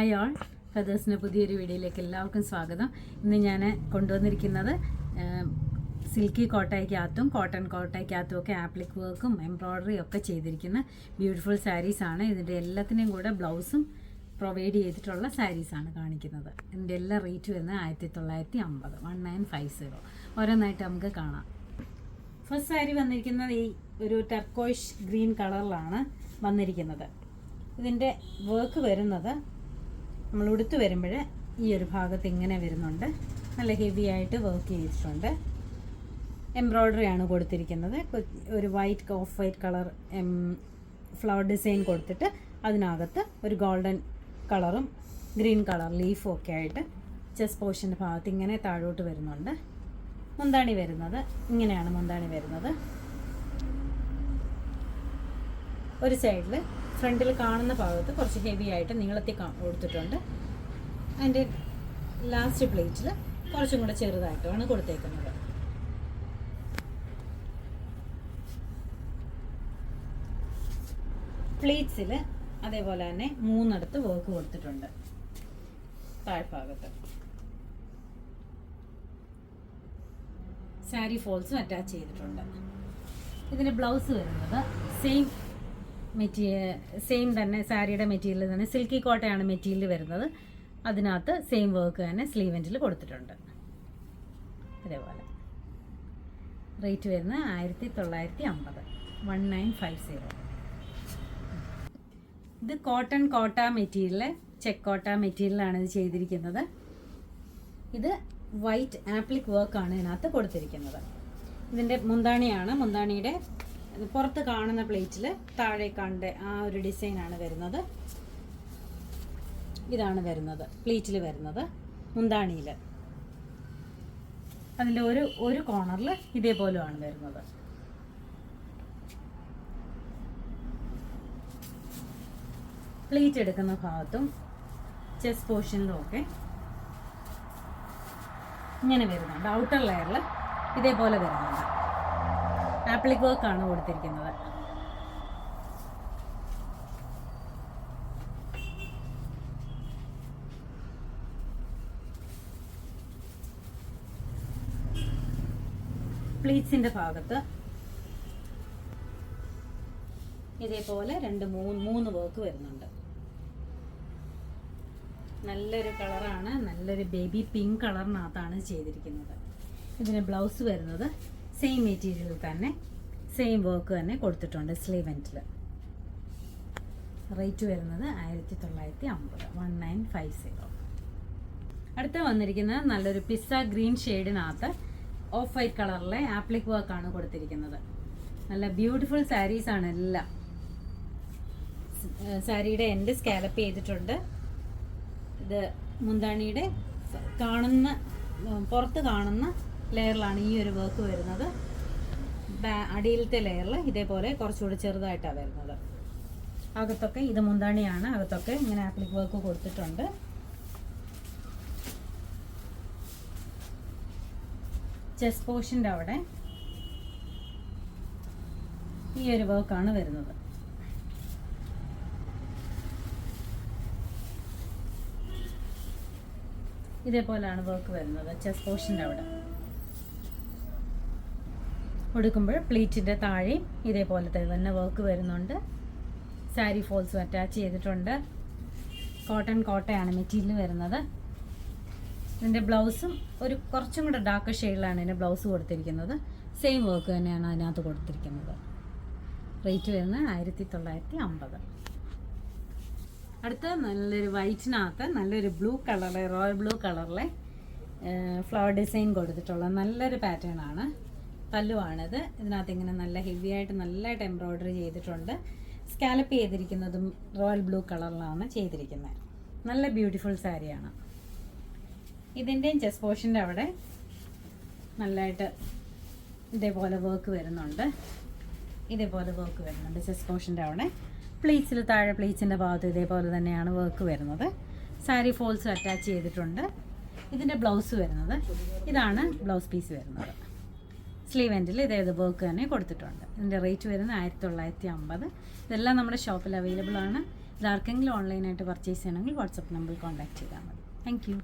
Hi all, ഫെദേഴ്സിൻ്റെ പുതിയൊരു വീഡിയോയിലേക്ക് എല്ലാവർക്കും സ്വാഗതം. ഇന്ന് ഞാൻ കൊണ്ടുവന്നിരിക്കുന്നത് സിൽക്കി കോട്ടയ്ക്കകത്തും കോട്ടൺ കോട്ടയ്ക്കകത്തും ഒക്കെ ആപ്ലിക് വർക്കും എംബ്രോയ്ഡറിയും ഒക്കെ ചെയ്തിരിക്കുന്ന ബ്യൂട്ടിഫുൾ സാരീസാണ്. ഇതിൻ്റെ എല്ലാത്തിൻ്റെയും കൂടെ ബ്ലൗസും പ്രൊവൈഡ് ചെയ്തിട്ടുള്ള സാരീസാണ് കാണിക്കുന്നത്. ഇതിൻ്റെ എല്ലാ റേറ്റ് വരുന്നത് 1950, 1950. ഓരോന്നായിട്ട് നമുക്ക് കാണാം. ഫസ്റ്റ് സാരി വന്നിരിക്കുന്നത് ഈ ഒരു ടർക്കോയിഷ് ഗ്രീൻ കളറിലാണ് വന്നിരിക്കുന്നത്. ഇതിൻ്റെ വർക്ക് വരുന്നത് നമ്മൾ ഉടുത്ത് വരുമ്പോൾ ഈ ഒരു ഭാഗത്ത് ഇങ്ങനെ വരുന്നുണ്ട്. നല്ല ഹെവി ആയിട്ട് വർക്ക് ചെയ്തിട്ടുണ്ട്. എംബ്രോയ്ഡറി ആണ് കൊടുത്തിരിക്കുന്നത്. ഒരു of white colour flower design കൊടുത്തിട്ട് അതിനകത്ത് ഒരു ഗോൾഡൻ കളറും ഗ്രീൻ കളർ ലീഫും ഒക്കെ ആയിട്ട് ചെസ്റ്റ് പോർഷൻ്റെ ഭാഗത്ത് ഇങ്ങനെ താഴോട്ട് വരുന്നുണ്ട്. മുന്താണി വരുന്നത് ഇങ്ങനെയാണ്. മുന്താണി വരുന്നത് ഒരു സൈഡിൽ ഫ്രണ്ടിൽ കാണുന്ന ഭാഗത്ത് കുറച്ച് ഹെവി ആയിട്ട് നീളത്തിൽ കൊടുത്തിട്ടുണ്ട്. അതിൻ്റെ ലാസ്റ്റ് പ്ലേറ്റിൽ കുറച്ചും കൂടെ ചെറുതായിട്ടാണ് കൊടുത്തേക്കുന്നത്. പ്ലേറ്റ്സിൽ അതേപോലെ തന്നെ 3 വർക്ക് കൊടുത്തിട്ടുണ്ട്. താഴ്ഭാഗത്ത് സാരി ഫോൾസും അറ്റാച്ച് ചെയ്തിട്ടുണ്ട്. ഇതിൻ്റെ ബ്ലൗസ് വരുന്നത് സെയിം തന്നെ സാരിയുടെ മെറ്റീരിയൽ തന്നെ സിൽക്കി കോട്ടയാണ് മെറ്റീരിയൽ വരുന്നത്. അതിനകത്ത് സെയിം വർക്ക് തന്നെ സ്ലീവ് എൻഡിൽ കൊടുത്തിട്ടുണ്ട്. അതേപോലെ റേറ്റ് വരുന്നത് 1950, 1950. ഇത് കോട്ടൺ കോട്ട മെറ്റീരിയൽ, ചെക്ക് കോട്ട മെറ്റീരിയലാണ് ഇത് ചെയ്തിരിക്കുന്നത്. ഇത് വൈറ്റ് ആപ്ലിക് വർക്കാണ് ഇതിനകത്ത് കൊടുത്തിരിക്കുന്നത്. ഇതിൻ്റെ മുന്താണിയാണ്. മുന്താണിയുടെ പുറത്ത് കാണുന്ന പ്ലേറ്റിൽ താഴെ കണ്ട ആ ഒരു ഡിസൈനാണ് വരുന്നത്. ഇതാണ് വരുന്നത് പ്ലേറ്റിൽ വരുന്നത്. മുന്താണിയിൽ അതിൻ്റെ ഒരു കോർണറിൽ ഇതേപോലെയാണ് വരുന്നത്. പ്ലേറ്റ് എടുക്കുന്ന ഭാഗത്തും ചെസ്റ്റ് പോർഷനിലും ഒക്കെ ഇങ്ങനെ വരുന്നുണ്ട്. ഔട്ടർ ലെയറിൽ ഇതേപോലെ വരുന്നുണ്ട്. ആപ്ലിക് വർക്കാണ് കൊടുത്തിരിക്കുന്നത്. പ്ലീറ്റ്സിന്റെ ഭാഗത്ത് ഇതേപോലെ 2-3 വർക്ക് വരുന്നുണ്ട്. നല്ലൊരു കളറാണ്. നല്ലൊരു ബേബി പിങ്ക് കളറിനകത്താണ് ചെയ്തിരിക്കുന്നത്. ഇതിന് ബ്ലൗസ് വരുന്നത് സെയിം മെറ്റീരിയൽ തന്നെ സെയിം വർക്ക് തന്നെ കൊടുത്തിട്ടുണ്ട് സ്ലീവ് എൻഡിൽ. റേറ്റ് വരുന്നത് 1950, 1950. അടുത്ത വന്നിരിക്കുന്നത് നല്ലൊരു പിസ്സ ഗ്രീൻ ഷെയ്ഡിനകത്ത് ഓഫ് വൈറ്റ് കളറിലെ ആപ്ലിക് വർക്കാണ് കൊടുത്തിരിക്കുന്നത്. നല്ല ബ്യൂട്ടിഫുൾ സാരീസാണ് എല്ലാം. സാരിയുടെ എൻഡ് സ്കാലപ്പ് ചെയ്തിട്ടുണ്ട്. ഇത് മുന്താണിയുടെ പുറത്ത് കാണുന്ന ലെയറിലാണ് ഈ ഒരു വർക്ക് വരുന്നത്. അടിയിലത്തെ ലെയറിൽ ഇതേപോലെ കുറച്ചുകൂടി ചെറുതായിട്ടാണ് വരുന്നത്. അകത്തൊക്കെ ഇത് മുന്താണിയാണ്. അകത്തൊക്കെ ഇങ്ങനെ ആപ്ലിക് വർക്ക് കൊടുത്തിട്ടുണ്ട്. ചെസ്റ്റ് പോർഷൻ്റെ അവിടെ ഈ ഒരു വർക്കാണ് വരുന്നത്. ഇതേപോലെയാണ് വർക്ക് വരുന്നത് ചെസ്റ്റ് പോർഷൻ്റെ അവിടെ. കൊടുക്കുമ്പോൾ പ്ലീറ്റിൻ്റെ താഴെയും ഇതേപോലത്തെ തന്നെ വർക്ക് വരുന്നുണ്ട്. സാരി ഫോൾസും അറ്റാച്ച് ചെയ്തിട്ടുണ്ട്. കോട്ടൺ കോട്ടയാണ് മെറ്റീരിയൽ വരുന്നത്. ഇതിൻ്റെ ബ്ലൗസും കുറച്ചും കൂടെ ഡാർക്ക് ഷെയ്ഡിലാണ് ഇതിൻ്റെ ബ്ലൗസ് കൊടുത്തിരിക്കുന്നത്. സെയിം വർക്ക് തന്നെയാണ് അതിനകത്ത് കൊടുത്തിരിക്കുന്നത്. റേറ്റ് വരുന്നത് 1950. അടുത്ത നല്ലൊരു വൈറ്റിനകത്ത് നല്ലൊരു ബ്ലൂ കളറിലെ റോയൽ ബ്ലൂ കളറിലെ ഫ്ലവർ ഡിസൈൻ കൊടുത്തിട്ടുള്ള നല്ലൊരു പാറ്റേൺ ആണ്. പല്ലുവാണിത്. ഇതിനകത്ത് ഇങ്ങനെ നല്ല ഹെവി ആയിട്ട് നല്ലതായിട്ട് എംബ്രോയ്ഡറി ചെയ്തിട്ടുണ്ട്. സ്കാലപ്പ് ചെയ്തിരിക്കുന്നതും റോയൽ ബ്ലൂ കളറിലാണ് ചെയ്തിരിക്കുന്നത്. നല്ല ബ്യൂട്ടിഫുൾ സാരിയാണ്. ഇതിൻ്റെയും ചെസ്റ്റ് പോർഷൻ്റെ അവിടെ നല്ലതായിട്ട് ഇതേപോലെ വർക്ക് വരുന്നുണ്ട്. ചെസ്റ്റ് പോർഷൻ്റെ അവിടെ പ്ലീറ്റ്സിൽ താഴെ പ്ലീറ്റ്സിൻ്റെ ഭാഗത്ത് ഇതേപോലെ തന്നെയാണ് വർക്ക് വരുന്നത്. സാരി ഫോൾസ് അറ്റാച്ച് ചെയ്തിട്ടുണ്ട്. ഇതിൻ്റെ ബ്ലൗസ് വരുന്നത് ഇതാണ് ബ്ലൗസ് പീസ് വരുന്നത്. സ്ലീവ് എൻഡിൽ ഇതേത് വർക്ക് തന്നെ കൊടുത്തിട്ടുണ്ട്. ഇതിൻ്റെ റേറ്റ് വരുന്നത് 1950. ഇതെല്ലാം നമ്മുടെ ഷോപ്പിൽ അവൈലബിൾ ആണ്. ഇതാർക്കെങ്കിലും ഓൺലൈനായിട്ട് പർച്ചേസ് ചെയ്യണമെങ്കിൽ വാട്സപ്പ് നമ്പറിൽ കോൺടാക്ട് ചെയ്താൽ മതി. Thank you.